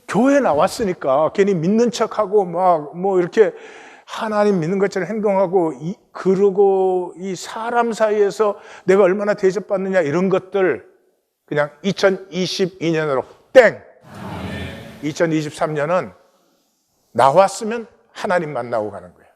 교회 나왔으니까 괜히 믿는 척하고 이렇게 하나님 믿는 것처럼 행동하고 그러고 이 사람 사이에서 내가 얼마나 대접받느냐 이런 것들 그냥 2022년으로 땡! 2023년은 나왔으면 하나님 만나고 가는 거예요.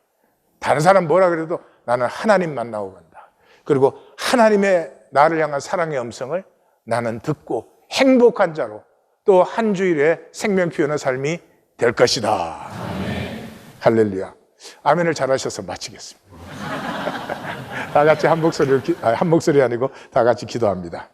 다른 사람 뭐라 그래도 나는 하나님 만나고 간다. 그리고 하나님의 나를 향한 사랑의 음성을 나는 듣고 행복한 자로 또 한 주일에 생명 피우는 삶이 될 것이다. 아멘. 할렐루야. 아멘을 잘하셔서 마치겠습니다. 다 같이 한 목소리 아니고 다 같이 기도합니다.